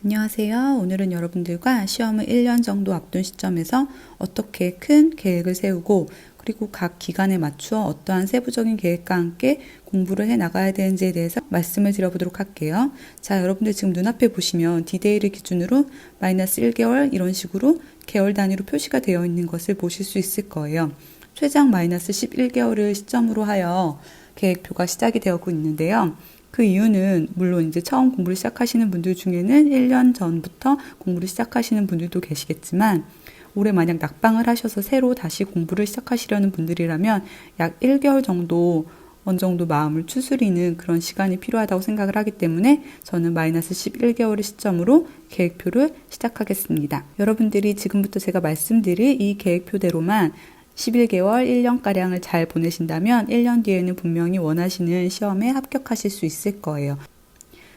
안녕하세요. 오늘은 여러분들과 시험을 1년 정도 앞둔 시점에서 어떻게 큰 계획을 세우고 그리고 각 기간에 맞추어 어떠한 세부적인 계획과 함께 공부를 해 나가야 되는지에 대해서 말씀을 드려보도록 할게요. 자, 여러분들 지금 눈앞에 보시면 디데이를 기준으로 마이너스 1개월 이런 식으로 개월 단위로 표시가 되어 있는 것을 보실 수 있을 거예요. 최장 마이너스 11개월을 시점으로 하여 계획표가 시작이 되고 있는데요. 그 이유는 물론 이제 처음 공부를 시작하시는 분들 중에는 1년 전부터 공부를 시작하시는 분들도 계시겠지만 올해 만약 낙방을 하셔서 새로 다시 공부를 시작하시려는 분들이라면 약 1개월 정도 어느 정도 마음을 추스리는 그런 시간이 필요하다고 생각을 하기 때문에 저는 마이너스 11개월을 시점으로 계획표를 시작하겠습니다. 여러분들이 지금부터 제가 말씀드릴 이 계획표대로만 11개월, 1년가량을 잘 보내신다면 1년 뒤에는 분명히 원하시는 시험에 합격하실 수 있을 거예요.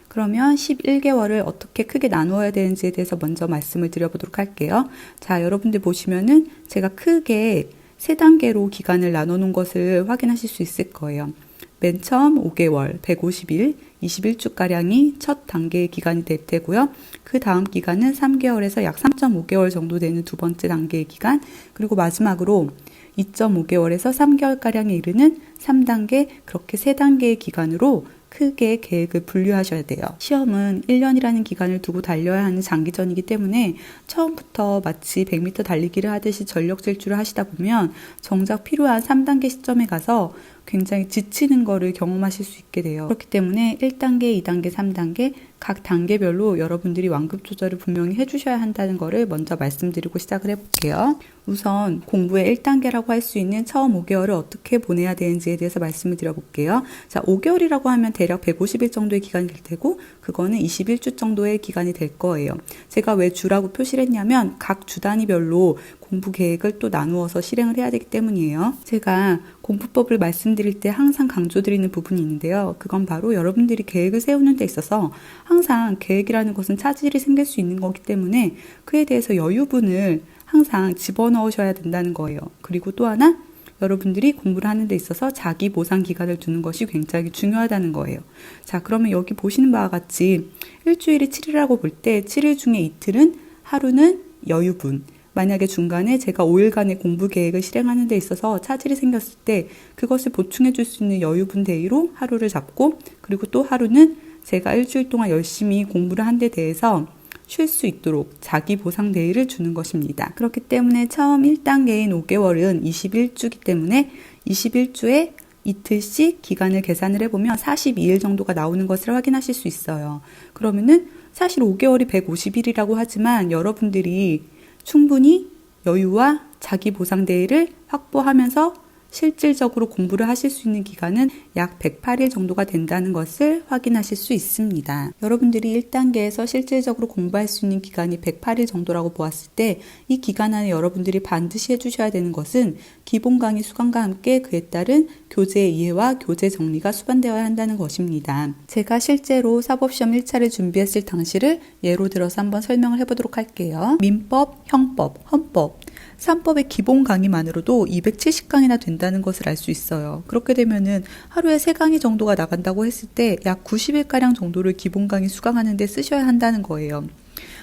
그러면 11개월을 어떻게 크게 나누어야 되는지에 대해서 먼저 말씀을 드려보도록 할게요. 자, 여러분들 보시면은 제가 크게 3단계로 기간을 나눠 놓은 것을 확인하실 수 있을 거예요. 맨 처음 5개월, 150일, 21주가량이 첫 단계의 기간이 될 테고요. 그 다음 기간은 3개월에서 약 3.5개월 정도 되는 두 번째 단계의 기간, 그리고 마지막으로 2.5개월에서 3개월가량에 이르는 3단계, 그렇게 3단계의 기간으로 크게 계획을 분류하셔야 돼요. 시험은 1년이라는 기간을 두고 달려야 하는 장기전이기 때문에 처음부터 마치 100m 달리기를 하듯이 전력 질주를 하시다 보면 정작 필요한 3단계 시점에 가서 굉장히 지치는 거를 경험하실 수 있게 돼요. 그렇기 때문에 1단계, 2단계, 3단계 각 단계별로 여러분들이 완급 조절을 분명히 해주셔야 한다는 거를 먼저 말씀드리고 시작을 해볼게요. 우선 공부의 1단계라고 할 수 있는 처음 5개월을 어떻게 보내야 되는지에 대해서 말씀을 드려볼게요. 자, 5개월이라고 하면 대략 150일 정도의 기간이 될 테고 그거는 21주 정도의 기간이 될 거예요. 제가 왜 주라고 표시를 했냐면 각 주 단위별로 공부 계획을 또 나누어서 실행을 해야 되기 때문이에요. 제가 공부법을 말씀드릴 때 항상 강조드리는 부분이 있는데요. 그건 바로 여러분들이 계획을 세우는 데 있어서 항상 계획이라는 것은 차질이 생길 수 있는 거기 때문에 그에 대해서 여유분을 항상 집어넣으셔야 된다는 거예요. 그리고 또 하나, 여러분들이 공부를 하는 데 있어서 자기 보상 기간을 두는 것이 굉장히 중요하다는 거예요. 자, 그러면 여기 보시는 바와 같이 일주일이 7일이라고 볼 때 7일 중에 이틀은 하루는 여유분, 만약에 중간에 제가 5일간의 공부 계획을 실행하는 데 있어서 차질이 생겼을 때 그것을 보충해 줄 수 있는 여유분 데이로 하루를 잡고, 그리고 또 하루는 제가 일주일 동안 열심히 공부를 한 데 대해서 쉴 수 있도록 자기 보상 데이를 주는 것입니다. 그렇기 때문에 처음 1단계인 5개월은 21주이기 때문에 21주에 이틀씩 기간을 계산을 해보면 42일 정도가 나오는 것을 확인하실 수 있어요. 그러면은 사실 5개월이 150일이라고 하지만 여러분들이 충분히 여유와 자기 보상 데이를 확보하면서 실질적으로 공부를 하실 수 있는 기간은 약 108일 정도가 된다는 것을 확인하실 수 있습니다. 여러분들이 1단계에서 실질적으로 공부할 수 있는 기간이 108일 정도라고 보았을 때 이 기간 안에 여러분들이 반드시 해주셔야 되는 것은 기본 강의 수강과 함께 그에 따른 교재 이해와 교재 정리가 수반되어야 한다는 것입니다. 제가 실제로 사법시험 1차를 준비했을 당시를 예로 들어서 한번 설명을 해보도록 할게요. 민법, 형법, 헌법 3법의 기본 강의만으로도 270강이나 된다는 것을 알 수 있어요. 그렇게 되면은 하루에 3강의 정도가 나간다고 했을 때 약 90일가량 정도를 기본 강의 수강하는 데 쓰셔야 한다는 거예요.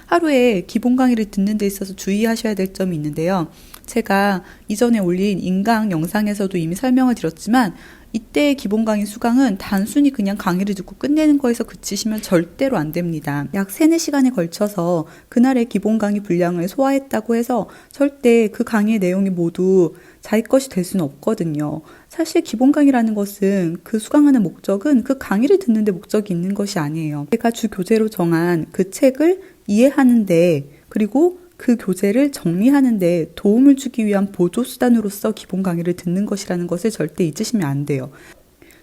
하루에 기본 강의를 듣는 데 있어서 주의하셔야 될 점이 있는데요. 제가 이전에 올린 인강 영상에서도 이미 설명을 드렸지만 이때의 기본 강의 수강은 단순히 그냥 강의를 듣고 끝내는 거에서 그치시면 절대로 안 됩니다. 약 3-4시간에 걸쳐서 그날의 기본 강의 분량을 소화했다고 해서 절대 그 강의의 내용이 모두 자기 것이 될 수는 없거든요. 사실 기본 강의라는 것은 그 수강하는 목적은 그 강의를 듣는 데 목적이 있는 것이 아니에요. 제가 주 교재로 정한 그 책을 이해하는데 그리고 그 교재를 정리하는 데 도움을 주기 위한 보조수단으로서 기본 강의를 듣는 것이라는 것을 절대 잊으시면 안 돼요.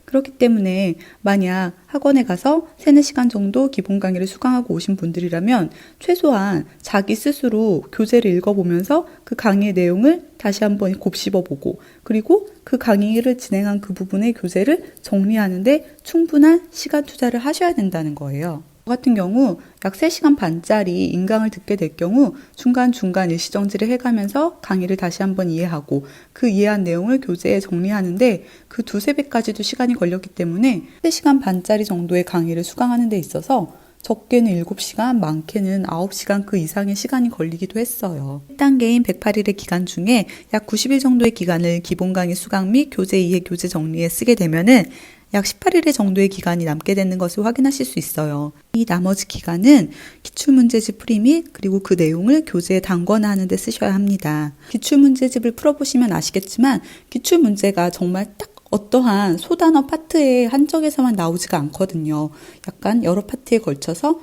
그렇기 때문에 만약 학원에 가서 3-4시간 정도 기본 강의를 수강하고 오신 분들이라면 최소한 자기 스스로 교재를 읽어보면서 그 강의의 내용을 다시 한번 곱씹어보고 그리고 그 강의를 진행한 그 부분의 교재를 정리하는데 충분한 시간 투자를 하셔야 된다는 거예요. 저 같은 경우 약 3시간 반짜리 인강을 듣게 될 경우 중간중간 일시정지를 해가면서 강의를 다시 한번 이해하고 그 이해한 내용을 교재에 정리하는데 그 2-3배까지도 시간이 걸렸기 때문에 3시간 반짜리 정도의 강의를 수강하는 데 있어서 적게는 7시간, 많게는 9시간 그 이상의 시간이 걸리기도 했어요. 1단계인 108일의 기간 중에 약 90일 정도의 기간을 기본 강의 수강 및 교재 이해, 교재 정리에 쓰게 되면은 약 18일의 정도의 기간이 남게 되는 것을 확인하실 수 있어요. 이 나머지 기간은 기출문제집 풀이 및 그리고 그 내용을 교재에 단권화하는 데 쓰셔야 합니다. 기출문제집을 풀어보시면 아시겠지만 기출문제가 정말 딱 어떠한 소단어 파트에 한정해서만 나오지가 않거든요. 약간 여러 파트에 걸쳐서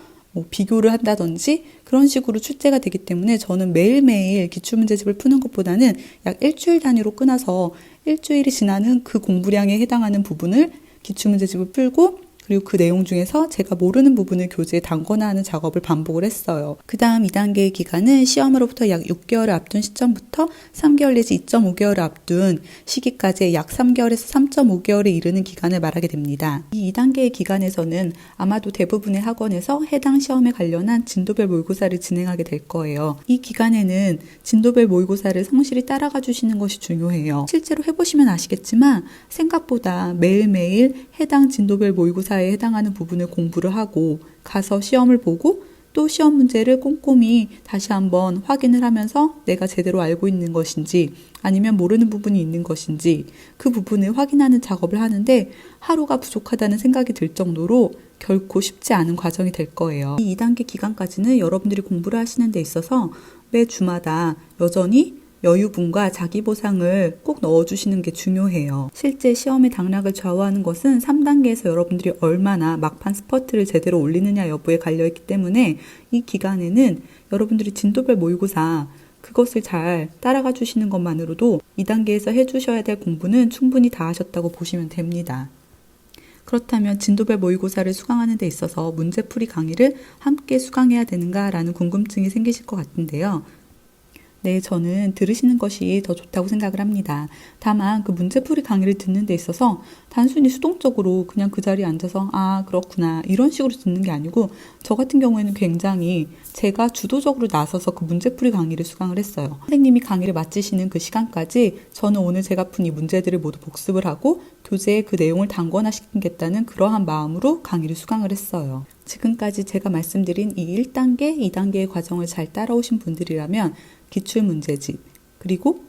비교를 한다든지 그런 식으로 출제가 되기 때문에 저는 매일매일 기출문제집을 푸는 것보다는 약 일주일 단위로 끊어서 일주일이 지나는 그 공부량에 해당하는 부분을 기출문제집을 풀고 그리고 그 내용 중에서 제가 모르는 부분을 교재에 단권화하는 작업을 반복을 했어요. 그 다음 2단계의 기간은 시험으로부터 약 6개월을 앞둔 시점부터 3개월 내지 2.5개월을 앞둔 시기까지 약 3개월에서 3.5개월에 이르는 기간을 말하게 됩니다. 이 2단계의 기간에서는 아마도 대부분의 학원에서 해당 시험에 관련한 진도별 모의고사를 진행하게 될 거예요. 이 기간에는 진도별 모의고사를 성실히 따라가 주시는 것이 중요해요. 실제로 해보시면 아시겠지만 생각보다 매일매일 해당 진도별 모의고사에 해당하는 부분을 공부를 하고 가서 시험을 보고 또 시험 문제를 꼼꼼히 다시 한번 확인을 하면서 내가 제대로 알고 있는 것인지 아니면 모르는 부분이 있는 것인지 그 부분을 확인하는 작업을 하는데 하루가 부족하다는 생각이 들 정도로 결코 쉽지 않은 과정이 될 거예요. 이 2단계 기간까지는 여러분들이 공부를 하시는 데 있어서 매 주마다 여전히 여유분과 자기 보상을 꼭 넣어주시는 게 중요해요. 실제 시험의 당락을 좌우하는 것은 3단계에서 여러분들이 얼마나 막판 스퍼트를 제대로 올리느냐 여부에 갈려있기 때문에 이 기간에는 여러분들이 진도별 모의고사 그것을 잘 따라가 주시는 것만으로도 2단계에서 해주셔야 될 공부는 충분히 다 하셨다고 보시면 됩니다. 그렇다면 진도별 모의고사를 수강하는 데 있어서 문제풀이 강의를 함께 수강해야 되는가라는 궁금증이 생기실 것 같은데요. 네, 저는 들으시는 것이 더 좋다고 생각을 합니다. 다만 그 문제풀이 강의를 듣는 데 있어서 단순히 수동적으로 그냥 그 자리에 앉아서 아 그렇구나 이런 식으로 듣는 게 아니고 저 같은 경우에는 굉장히 제가 주도적으로 나서서 그 문제풀이 강의를 수강을 했어요. 선생님이 강의를 마치시는 그 시간까지 저는 오늘 제가 푼 이 문제들을 모두 복습을 하고 교재에 그 내용을 단권화시키겠다는 그러한 마음으로 강의를 수강을 했어요. 지금까지 제가 말씀드린 이 1단계, 2단계의 과정을 잘 따라오신 분들이라면 기출문제집, 그리고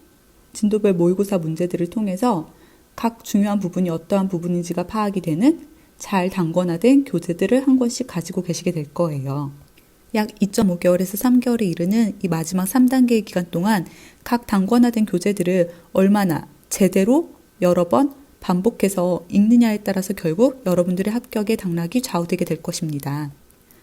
진도별 모의고사 문제들을 통해서 각 중요한 부분이 어떠한 부분인지가 파악이 되는 잘 단권화된 교재들을 한 권씩 가지고 계시게 될 거예요. 약 2.5개월에서 3개월에 이르는 이 마지막 3단계의 기간 동안 각 단권화된 교재들을 얼마나 제대로 여러 번 반복해서 읽느냐에 따라서 결국 여러분들의 합격의 당락이 좌우되게 될 것입니다.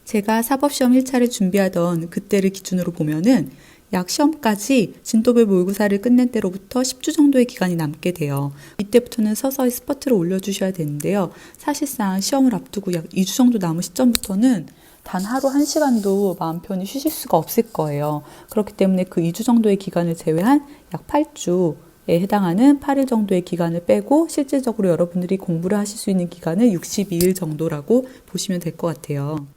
제가 사법시험 1차를 준비하던 그때를 기준으로 보면은 약 시험까지 진도별 모의고사를 끝낸 때로부터 10주 정도의 기간이 남게 돼요. 이때부터는 서서히 스퍼트를 올려주셔야 되는데요. 사실상 시험을 앞두고 약 2주 정도 남은 시점부터는 단 하루 1시간도 마음 편히 쉬실 수가 없을 거예요. 그렇기 때문에 그 2주 정도의 기간을 제외한 약 8주에 해당하는 8일 정도의 기간을 빼고 실질적으로 여러분들이 공부를 하실 수 있는 기간을 62일 정도라고 보시면 될 것 같아요.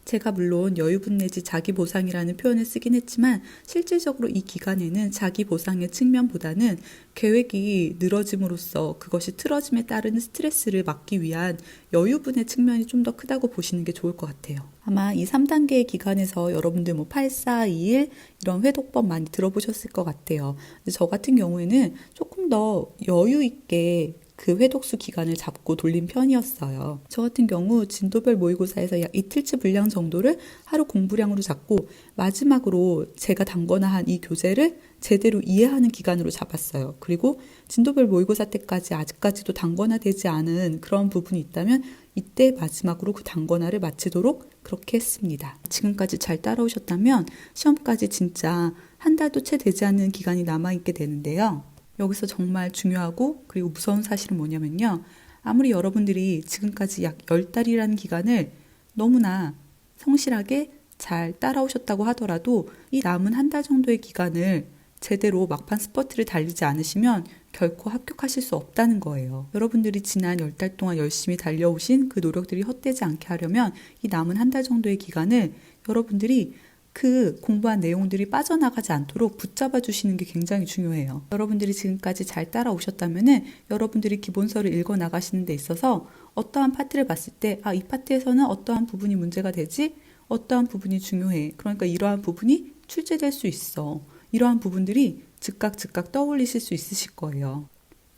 제가 물론 여유분 내지 자기보상이라는 표현을 쓰긴 했지만 실질적으로 이 기간에는 자기보상의 측면보다는 계획이 늘어짐으로써 그것이 틀어짐에 따르는 스트레스를 막기 위한 여유분의 측면이 좀 더 크다고 보시는 게 좋을 것 같아요. 아마 이 3단계의 기간에서 여러분들 8421 이런 회독법 많이 들어보셨을 것 같아요. 근데 저 같은 경우에는 조금 더 여유 있게 그 회독수 기간을 잡고 돌린 편이었어요. 저 같은 경우 진도별 모의고사에서 약 이틀치 분량 정도를 하루 공부량으로 잡고 마지막으로 제가 단권화한 이 교재를 제대로 이해하는 기간으로 잡았어요. 그리고 진도별 모의고사 때까지 아직까지도 단권화되지 않은 그런 부분이 있다면 이때 마지막으로 그 단권화를 마치도록 그렇게 했습니다. 지금까지 잘 따라오셨다면 시험까지 진짜 한 달도 채 되지 않는 기간이 남아있게 되는데요. 여기서 정말 중요하고 그리고 무서운 사실은 뭐냐면요. 아무리 여러분들이 지금까지 약 10달이라는 기간을 너무나 성실하게 잘 따라오셨다고 하더라도 이 남은 한 달 정도의 기간을 제대로 막판 스퍼트를 달리지 않으시면 결코 합격하실 수 없다는 거예요. 여러분들이 지난 10달 동안 열심히 달려오신 그 노력들이 헛되지 않게 하려면 이 남은 한 달 정도의 기간을 여러분들이 그 공부한 내용들이 빠져나가지 않도록 붙잡아 주시는 게 굉장히 중요해요. 여러분들이 지금까지 잘 따라오셨다면은 여러분들이 기본서를 읽어 나가시는 데 있어서 어떠한 파트를 봤을 때, 이 파트에서는 어떠한 부분이 문제가 되지? 어떠한 부분이 중요해. 그러니까 이러한 부분이 출제될 수 있어. 이러한 부분들이 즉각 떠올리실 수 있으실 거예요.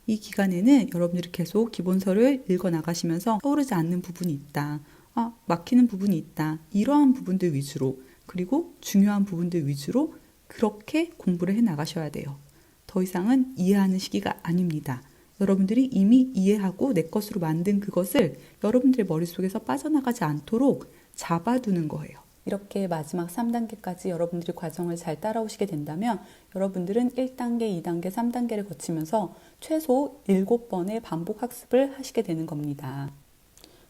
이 기간에는 여러분들이 계속 기본서를 읽어 나가시면서 떠오르지 않는 부분이 있다. 막히는 부분이 있다. 이러한 부분들 위주로, 그리고 중요한 부분들 위주로 그렇게 공부를 해 나가셔야 돼요. 더 이상은 이해하는 시기가 아닙니다. 여러분들이 이미 이해하고 내 것으로 만든 그것을 여러분들의 머릿속에서 빠져나가지 않도록 잡아두는 거예요. 이렇게 마지막 3단계까지 여러분들이 과정을 잘 따라오시게 된다면 여러분들은 1단계, 2단계, 3단계를 거치면서 최소 7번의 반복 학습을 하시게 되는 겁니다.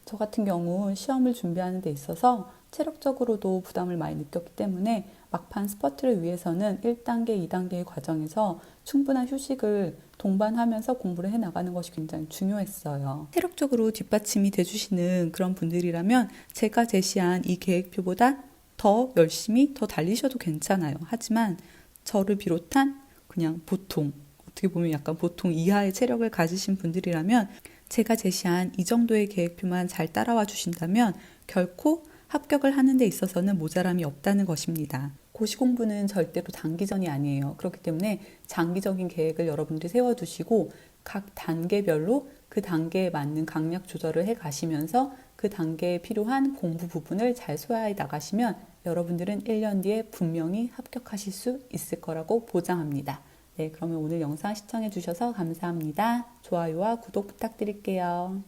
저 같은 경우 시험을 준비하는 데 있어서 체력적으로도 부담을 많이 느꼈기 때문에 막판 스퍼트를 위해서는 1단계, 2단계의 과정에서 충분한 휴식을 동반하면서 공부를 해나가는 것이 굉장히 중요했어요. 체력적으로 뒷받침이 돼주시는 그런 분들이라면 제가 제시한 이 계획표보다 더 열심히 더 달리셔도 괜찮아요. 하지만 저를 비롯한 그냥 보통, 어떻게 보면 약간 보통 이하의 체력을 가지신 분들이라면 제가 제시한 이 정도의 계획표만 잘 따라와 주신다면 결코 합격을 하는 데 있어서는 모자람이 없다는 것입니다. 고시 공부는 절대로 단기전이 아니에요. 그렇기 때문에 장기적인 계획을 여러분들이 세워두시고 각 단계별로 그 단계에 맞는 강약 조절을 해 가시면서 그 단계에 필요한 공부 부분을 잘 소화해 나가시면 여러분들은 1년 뒤에 분명히 합격하실 수 있을 거라고 보장합니다. 네, 그러면 오늘 영상 시청해 주셔서 감사합니다. 좋아요와 구독 부탁드릴게요.